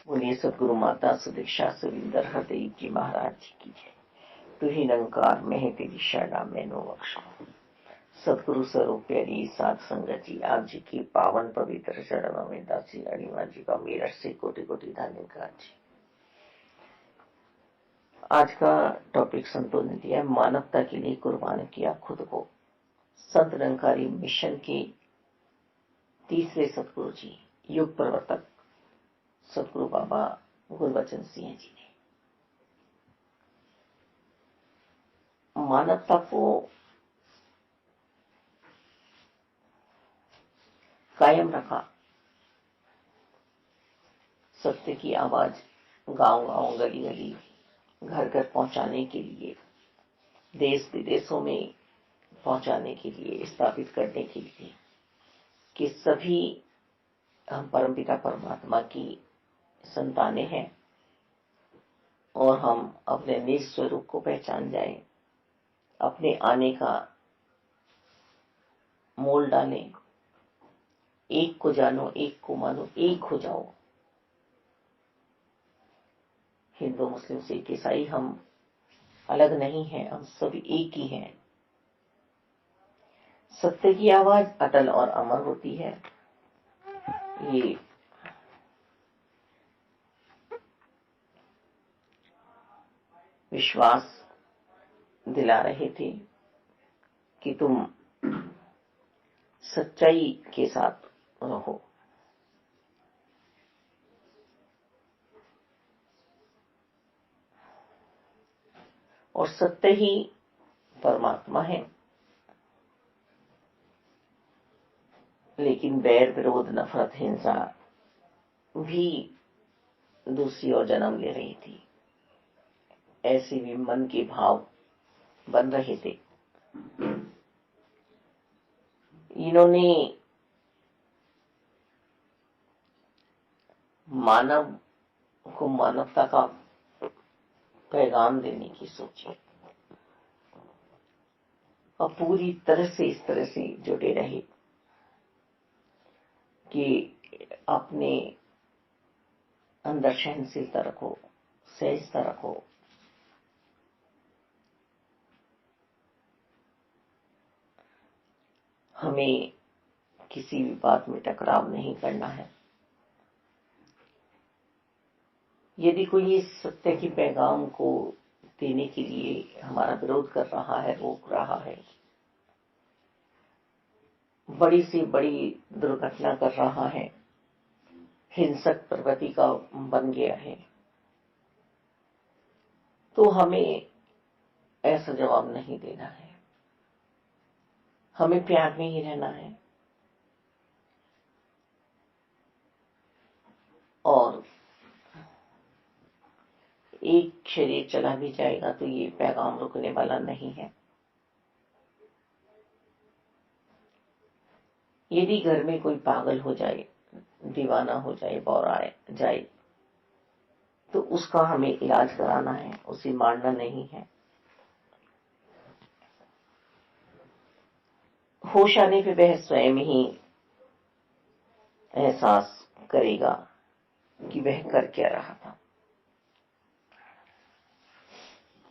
बोलिए सदगुरु माता सुदीक्षा सुरिंदर हृदय जी महाराज जी की जय। तू ही निरंकार में है तेरी शरणा मैनो बख्शो। सदगुरु स्वरूप प्यारी साध संगत जी, आप जी की पावन पवित्र चरणों में दासी अणिमा जी का मेरठ से कोटि कोटि धन्यवाद जी। आज का टॉपिक संतों ने दिया, मानवता के लिए कुर्बान किया खुद को। संत निरंकारी मिशन के तीसरे सदगुरु जी, युग प्रवर्तक सदगुरु बाबा गुरबचन सिंह जी ने मानवता को कायम रखा। सत्य की आवाज गांव गांव गली गली घर घर पहुंचाने के लिए, देश विदेशों में पहुंचाने के लिए, स्थापित करने के लिए कि सभी हम परमपिता परमात्मा की संतानें हैं और हम अपने निज स्वरूप को पहचान जाएं, अपने आने का मोल डालें, एक को जानो, एक को मानो, एक हो जाओ। हिंदू मुस्लिम सिख ईसाई हम अलग नहीं हैं, हम सभी एक ही हैं। सत्य की आवाज अटल और अमर होती है। ये विश्वास दिला रहे थे कि तुम सच्चाई के साथ रहो। और सत्य ही परमात्मा है। लेकिन बैर विरोध नफरत हिंसा भी दूसरी ओर जन्म ले रही थी। ऐसे भी मन के भाव बन रहे थे। इन्होंने मानव को मानवता का पैगाम देने की सोची और पूरी तरह से इस तरह से जुटे रहे कि अपने अंदर सहनशीलता रखो, सहजता रखो। हमें किसी भी बात में टकराव नहीं करना है। यदि कोई इस सत्य के पैगाम को देने के लिए हमारा विरोध कर रहा है, रोक रहा है, बड़ी से बड़ी दुर्घटना कर रहा है, हिंसक प्रवृत्ति का बन गया है, तो हमें ऐसा जवाब नहीं देना है। हमें प्यार में ही रहना है और एक शरीर चला भी जाएगा तो ये पैगाम रुकने वाला नहीं है। यदि घर में कोई पागल हो जाए, दीवाना हो जाए, बौरा जाए, तो उसका हमें इलाज कराना है, उसे मारना नहीं है। होश आने पे वह स्वयं ही एहसास करेगा कि वह कर क्या रहा था।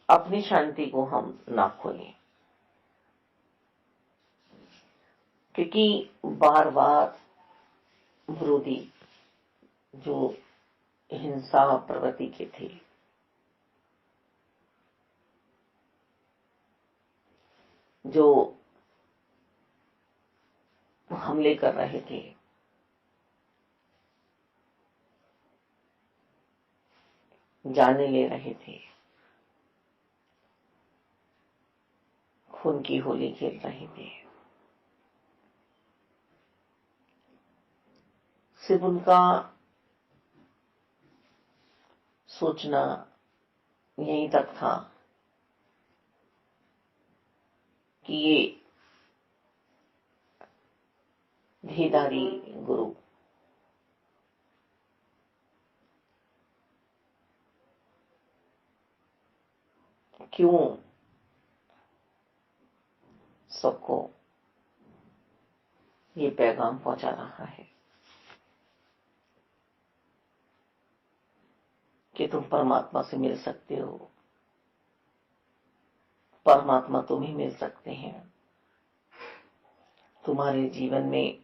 अपनी शांति को हम ना खोलें, क्योंकि बार बार विरोधी जो हिंसा प्रवृत्ति के थे, जो हमले कर रहे थे, जाने ले रहे थे, खून की होली खेल रहे थे, सिर्फ उनका सोचना यहीं तक था कि ये देहधारी गुरु क्यों सबको ये पैगाम पहुंचा रहा है। कि तुम परमात्मा से मिल सकते हो, परमात्मा तुम्हें मिल सकते हैं। तुम्हारे जीवन में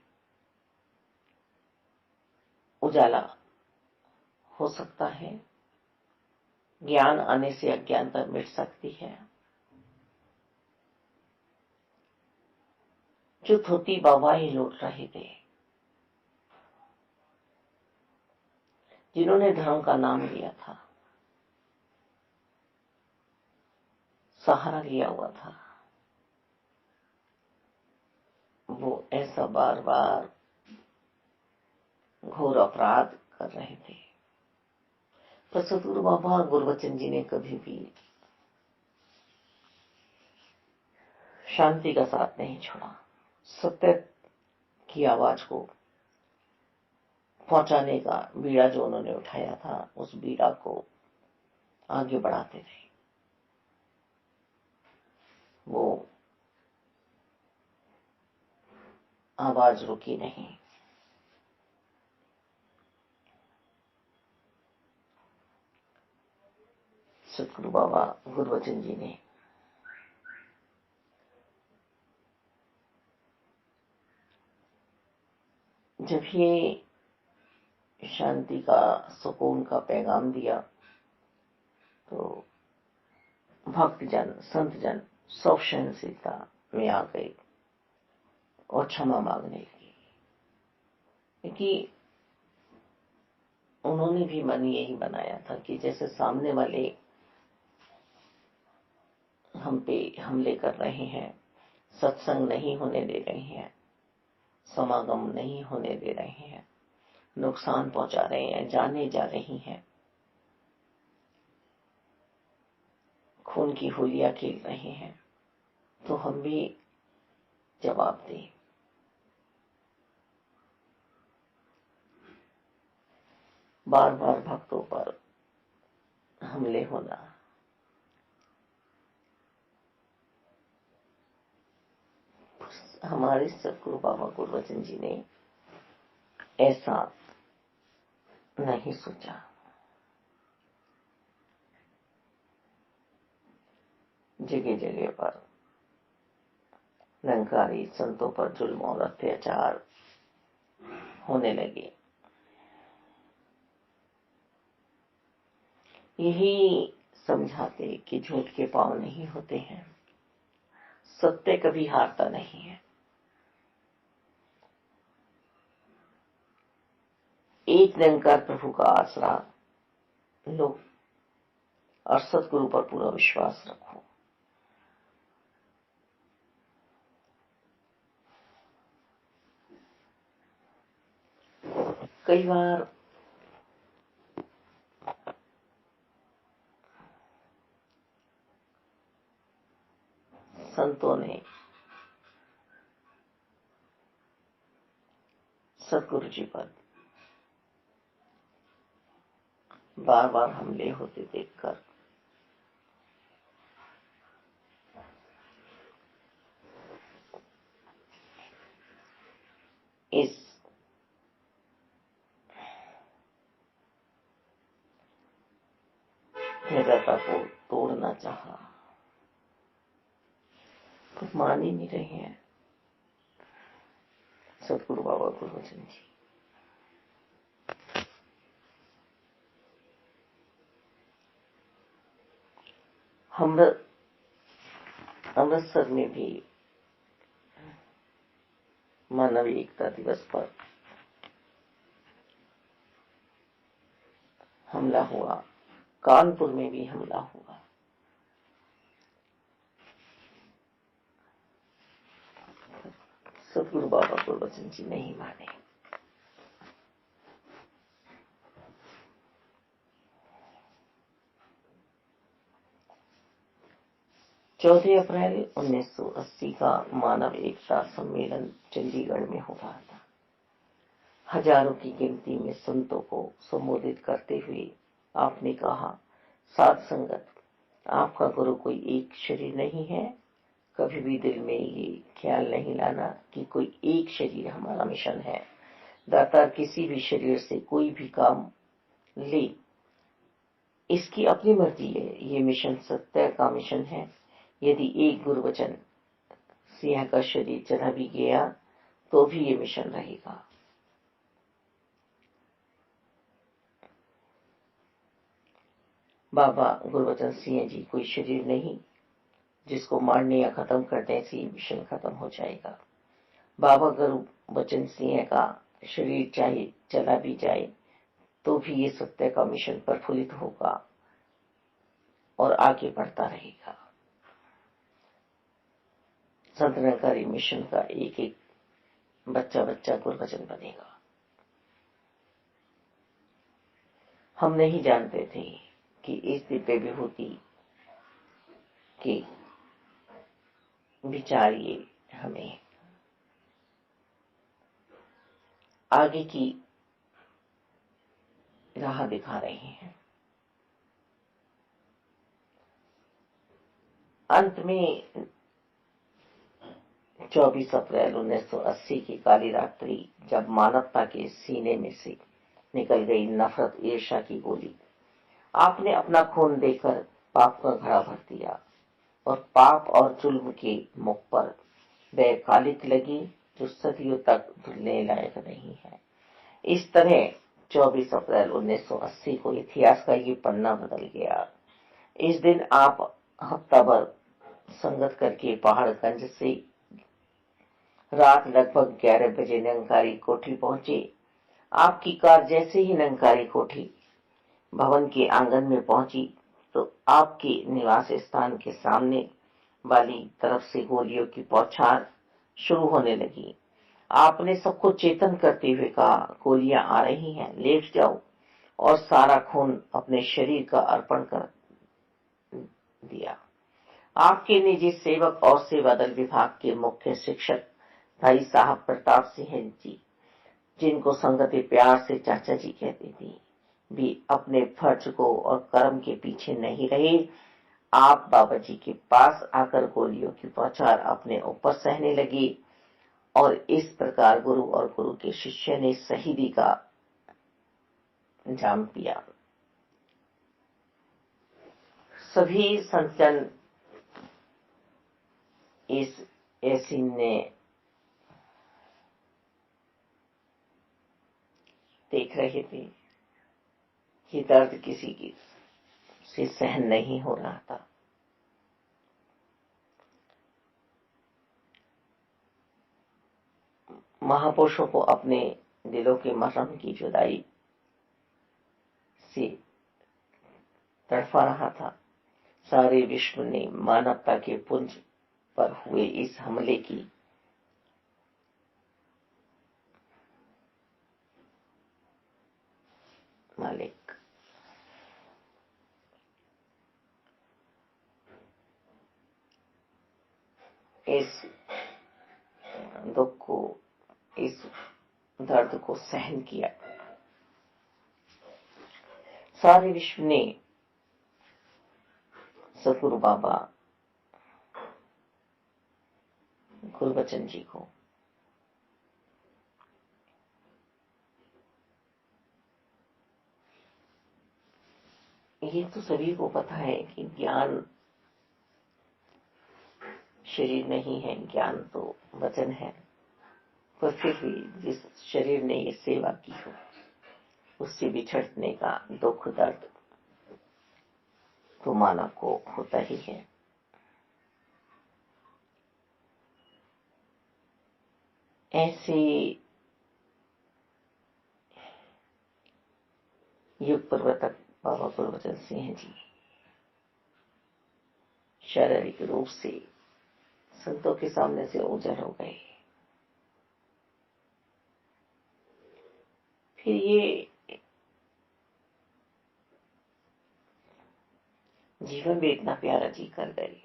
उजाला हो सकता है, ज्ञान आने से अज्ञानता मिट सकती है। जो धोती बाबा ही लौट रहे थे, जिन्होंने धर्म का नाम लिया था, सहारा लिया हुआ था, वो ऐसा बार बार घोर अपराध कर रहे थे। पर सतगुरु बाबा गुरबचन जी ने कभी भी शांति का साथ नहीं छोड़ा। सत्य की आवाज को पहुंचाने का बीड़ा जो उन्होंने उठाया था, उस बीड़ा को आगे बढ़ाते थे। वो आवाज रुकी नहीं। सतगुरु बाबा गुरबचन जी ने जब ये शांति का, सुकून का पैगाम दिया, तो भक्तजन, संतजन सब सहनशीलता में आ गए और क्षमा मांगने लगी, क्योंकि उन्होंने भी मन यही बनाया था कि जैसे सामने वाले हम पे हमले कर रहे हैं, सत्संग नहीं होने दे रहे हैं, समागम नहीं होने दे रहे हैं, नुकसान पहुंचा रहे हैं, जाने जा रही हैं, खून की होलियां खेल रहे हैं, तो हम भी जवाब दें। बार बार भक्तों पर हमले होना हमारे सतगुरु बाबा गुरबचन जी ने ऐसा नहीं सोचा। जगह जगह पर निरंकारी संतों पर जुल्म और अत्याचार होने लगे। यही समझाते कि झूठ के पांव नहीं होते हैं, सत्य कभी हारता नहीं है। एक निरंकार प्रभु का आसरा लो और सतगुरु पर पूरा विश्वास रखो। कई बार संतों ने सतगुरु जी पर बार बार हमले होते देखकर इस निर्भरता को तोड़ना चाहा, पर मान ही नहीं रहे हैं सतगुरु बाबा गुरबचन जी। हम अमृतसर में भी मानव एकता दिवस पर हमला हुआ, कानपुर में भी हमला हुआ। सतगुरु बाबा गुरबचन जी नहीं माने। 14 अप्रैल 1980 का मानव एकता सम्मेलन चंडीगढ़ में हो रहा था। हजारों की गिनती में संतों को संबोधित करते हुए आपने कहा, साध संगत, आपका गुरु कोई एक शरीर नहीं है। कभी भी दिल में ये ख्याल नहीं लाना कि कोई एक शरीर हमारा मिशन है। दाता किसी भी शरीर से कोई भी काम ले इसकी अपनी मर्जी है। ये मिशन सत्य का मिशन है। यदि एक गुरुवचन सिंह का शरीर चला भी गया तो भी ये मिशन रहेगा। बाबा गुरुवचन सिंह जी कोई शरीर नहीं जिसको मारने या खत्म करने से मिशन खत्म हो जाएगा। बाबा गुरुवचन सिंह का शरीर चाहे चला भी जाए तो भी ये सत्य का मिशन प्रफुल्लित होगा और आगे बढ़ता रहेगा। संत निरंकारी मिशन का एक एक बच्चा बच्चा गुरुवचन बनेगा। हम नहीं जानते थे कि इस दिव्य विभूति के विचार ये हमें आगे की राह दिखा रहे हैं। अंत में 24 अप्रैल 1980 की काली रात्रि जब मानवता के सीने में से निकल गई नफरत ईर्ष्या की गोली, आपने अपना खून देकर पाप का घड़ा भर दिया और पाप और जुल्म के मुख पर वह कालिक लगी जो सदियों तक धुलने लायक नहीं है। इस तरह 24 अप्रैल 1980 को इतिहास का ये पन्ना बदल गया। इस दिन आप हफ्ता भर संगत करके पहाड़गंज से रात लगभग 11 बजे निरंकारी कोठी पहुंचे। आपकी कार जैसे ही निरंकारी कोठी भवन के आंगन में पहुंची तो आपके निवास स्थान के सामने वाली तरफ से गोलियों की बौछार शुरू होने लगी। आपने सबको चेतन करते हुए कहा, गोलियां आ रही हैं, लेट जाओ, और सारा खून अपने शरीर का अर्पण कर दिया। आपके निजी सेवक और सेवादल विभाग के मुख्य शिक्षक भाई साहब प्रताप सिंह जी, जिनको संगति प्यार से चाचा जी कहती थी, भी अपने फर्ज को और कर्म के पीछे नहीं रहे। आप बाबा जी के पास आकर गोलियों की बौछार अपने ऊपर सहने लगी और इस प्रकार गुरु और गुरु के शिष्य ने शहीदी का जाम पिया। सभी संतजन इस ऐसी ने देख रहे थे कि दर्द किसी की से सहन नहीं हो रहा था। महापुरुषों को अपने दिलों के मरहम की जुदाई से तड़फा रहा था। सारे विश्व ने मानवता के पुंज पर हुए इस हमले की मालिक इस दुख को, इस दर्द को सहन किया। सारे विश्व ने सतगुरु बाबा गुरुबचन जी को ये तो सभी को पता है कि ज्ञान शरीर नहीं है, ज्ञान तो वचन है। पर फिर भी जिस शरीर ने ये सेवा की हो उससे बिछड़ने का दुख दर्द तो मानव को होता ही है। ऐसे युग प्रवर्तक बाबा गुरुबचन सिंह जी शारीरिक रूप से संतों के सामने से ओझल हो गए। फिर ये जीवन भी इतना प्यारा जी कर गए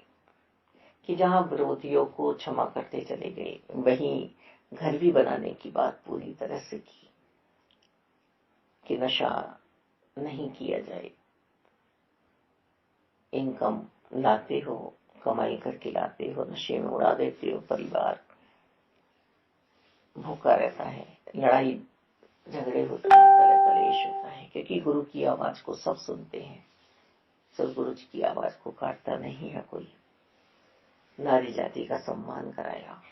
कि जहां विरोधियों को क्षमा करते चले गए, वहीं घर भी बनाने की बात पूरी तरह से की कि नशा नहीं किया जाए। इनकम लाते हो, कमाई करके लाते हो, नशे में उड़ा देते हो, परिवार भूखा रहता है, लड़ाई झगड़े होते हैं, कलेश होता है, क्योंकि गुरु की आवाज को सब सुनते हैं। सदगुरु जी की आवाज को काटता नहीं है कोई। नारी जाति का सम्मान कराया,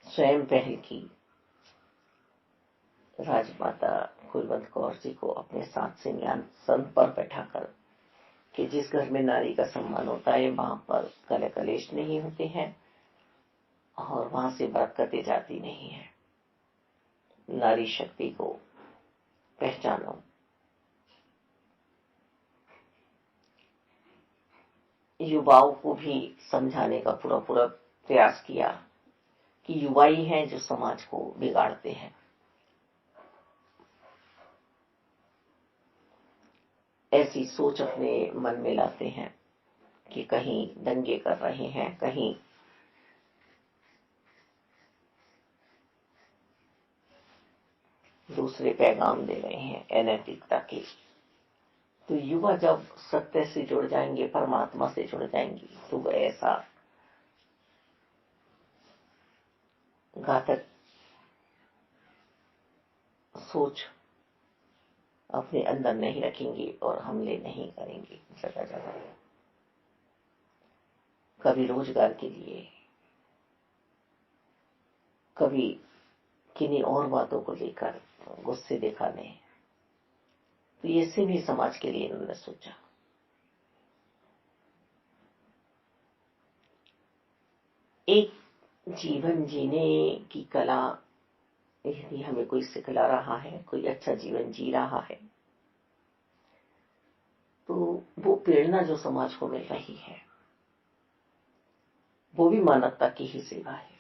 स्वयं पहल की, राजमाता कुलवंत कौर जी को अपने साथ सिंहासन पर बैठाकर कि जिस घर में नारी का सम्मान होता है वहां पर कलह कलेश नहीं होते हैं और वहां से बरकतें जाती नहीं है। नारी शक्ति को पहचानो। युवाओं को भी समझाने का पूरा पूरा प्रयास किया कि युवा ही हैं जो समाज को बिगाड़ते हैं। ऐसी सोच अपने मन में लाते हैं कि कहीं दंगे कर रहे हैं, कहीं दूसरे पैगाम दे रहे हैं अनैतिकता के। तो युवा जब सत्य से जुड़ जाएंगे, परमात्मा से जुड़ जाएंगे, तो वह ऐसा घातक सोच अपने अंदर नहीं रखेंगे और हमले नहीं करेंगे जगह जगह। कभी रोजगार के लिए, कभी किन्हीं और बातों को लेकर गुस्से दिखाने। तो इससे भी समाज के लिए इन्होंने सोचा। एक जीवन जीने की कला यदि हमें कोई सिखला रहा है, कोई अच्छा जीवन जी रहा है, तो वो प्रेरणा जो समाज को मिल रही है वो भी मानवता की ही सेवा है।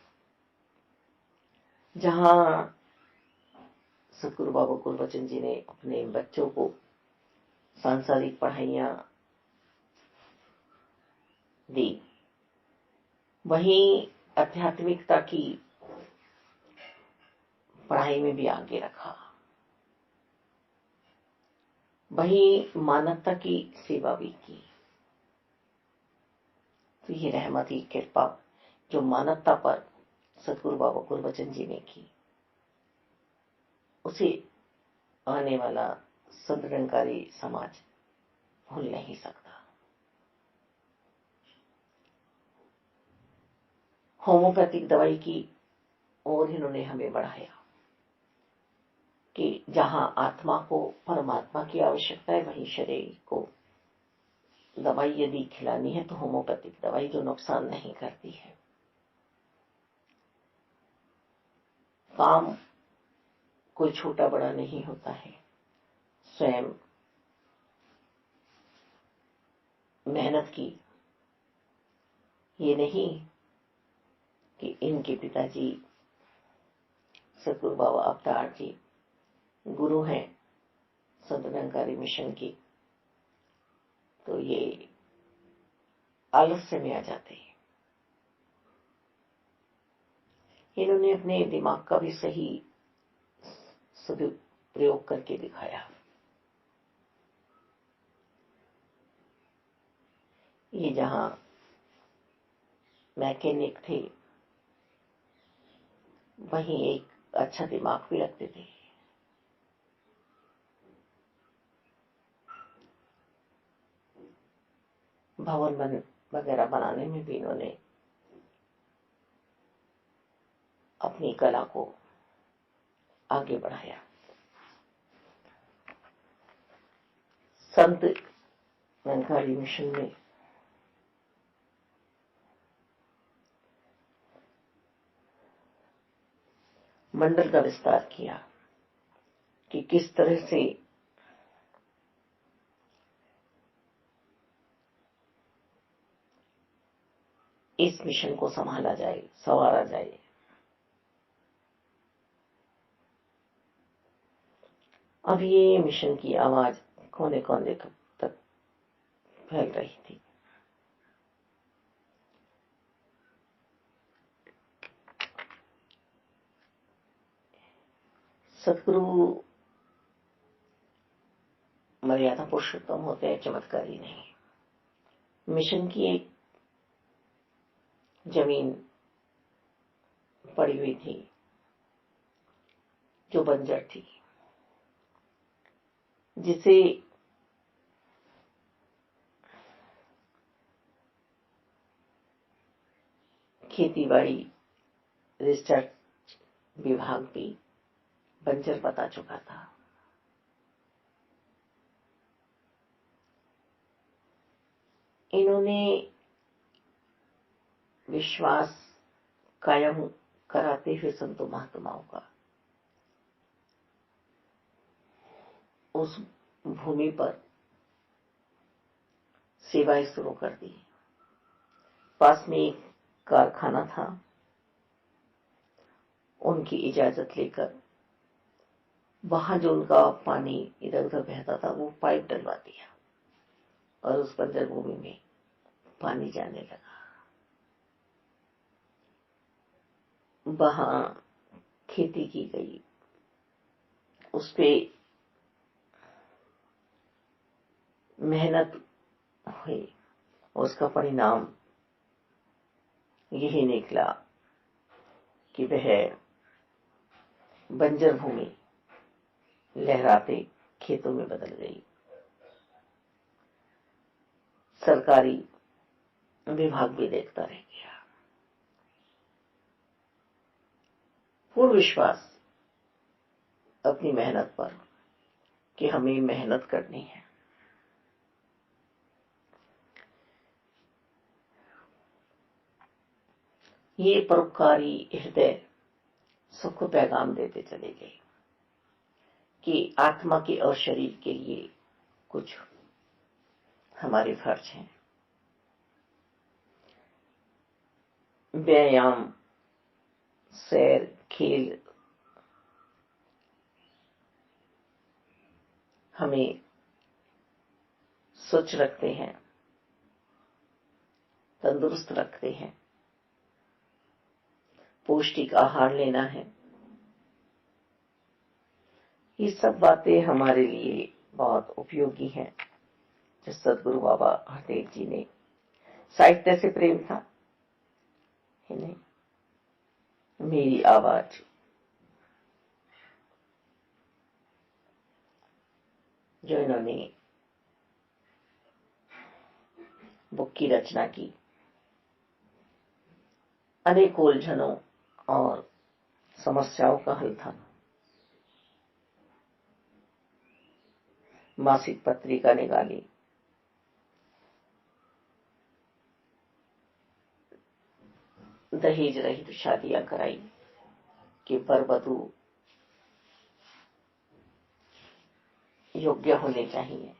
जहां सतगुरु बाबा गुरबचन जी ने अपने बच्चों को सांसारिक पढ़ाइयां दी, वहीं आध्यात्मिकता की पढ़ाई में भी आगे रखा, वहीं मानवता की सेवा भी की। तो ये रहमती कृपा जो मानवता पर सतगुरु बाबा गुरबचन जी ने की, उसे आने वाला संत निरंकारी समाज भूल नहीं सकता। होम्योपैथिक दवाई की ओर इन्होंने हमें बढ़ाया कि जहां आत्मा को परमात्मा की आवश्यकता है, वहीं शरीर को दवाई यदि खिलानी है तो होम्योपैथिक दवाई जो नुकसान नहीं करती है। काम कोई छोटा बड़ा नहीं होता है, स्वयं मेहनत की। ये नहीं कि इनके पिताजी सतगुरु बाबा अवतार जी गुरु हैं संत निरंकारी मिशन की, तो ये आलस्य में आ जाते हैं। इन्होंने अपने दिमाग का भी सही सदुपयोग करके दिखाया। ये जहां मैकेनिक थे, वहीं एक अच्छा दिमाग भी रखते थे। भवन वगैरह बनाने में भी इन्होंने अपनी कला को आगे बढ़ाया। संत निरंकारी मिशन में मंडल का विस्तार किया कि किस तरह से इस मिशन को संभाला जाए, संवारा जाए। अब ये मिशन की आवाज कोने कोने तक फैल रही थी। सतगुरु मर्यादा पुरुषोत्तम होते हैं, चमत्कारी नहीं। मिशन की एक जमीन पड़ी हुई थी जो बंजर थी, जिसे खेतीबाड़ी रिसर्च विभाग भी बंजर बता चुका था। इन्होंने विश्वास कायम कराते हुए संतों महात्माओं का उस भूमि पर सेवाएं शुरू कर दी। पास में एक कारखाना था, उनकी इजाजत लेकर वहां जो उनका पानी इधर उधर बहता था वो पाइप डलवा दिया और उस बंजर भूमि में पानी जाने लगा। वहां खेती की गई, उस पे मेहनत हुई, उसका परिणाम यही निकला कि वह बंजर भूमि लहराते खेतों में बदल गई। सरकारी विभाग भी देखता रह गया। पूर्ण विश्वास अपनी मेहनत पर कि हमें मेहनत करनी है। ये परोपकारी हृदय सबको पैगाम देते चले गए कि आत्मा के और शरीर के लिए कुछ हमारे फर्ज हैं। व्यायाम, सैर, खेल हमें स्वच्छ रखते हैं, तंदुरुस्त रखते हैं। पौष्टिक आहार लेना है। ये सब बातें हमारे लिए बहुत उपयोगी हैं। जो सदगुरु बाबा हरदेव जी ने साहित्य से प्रेम था, इन्हें मेरी आवाज जो इन्होंने बुक की रचना की, अनेक उलझनों और समस्याओं का हल था। मासिक पत्रिका निकाली, दहेज रहित शादियां कराई कि वर वधू योग्य होने चाहिए।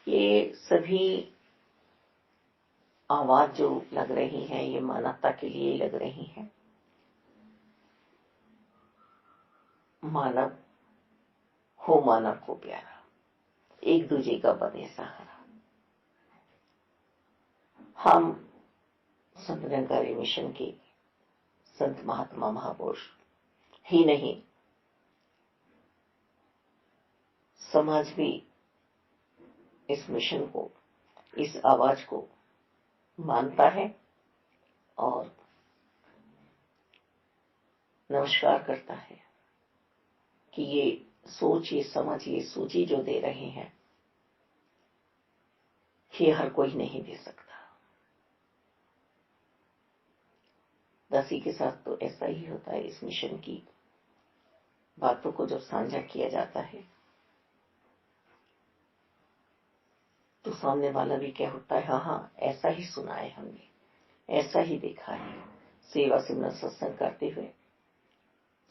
ये सभी आवाज जो लग रही हैं, ये मानवता के लिए लग रही हैं। मानव हो मानव को प्यारा, एक दूजे का बने सहारा। हम संत निरंकारी मिशन के संत महात्मा महापुरुष ही नहीं, समाज भी इस मिशन को, इस आवाज को मानता है और नमस्कार करता है कि ये सोच, ये समझ, ये सूची जो दे रहे हैं, ये हर कोई नहीं दे सकता। दासी के साथ तो ऐसा ही होता है। इस मिशन की बातों को जब साझा किया जाता है तो सामने वाला भी क्या होता है, हाँ हाँ ऐसा ही सुना है हमने, ऐसा ही देखा है। सेवा सिमरन सत्संग करते हुए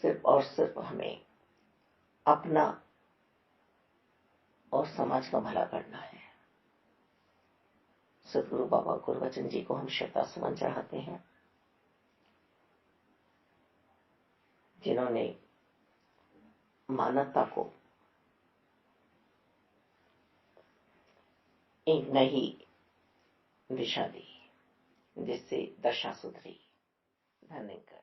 सिर्फ और सिर्फ हमें अपना और समाज का भला करना है। सदगुरु बाबा गुरबचन जी को हम श्रद्धा सुमन चढ़ाते हैं, जिन्होंने मानवता को एक नई दिशा दी, जिससे दशा सुधरी। धन्यवाद।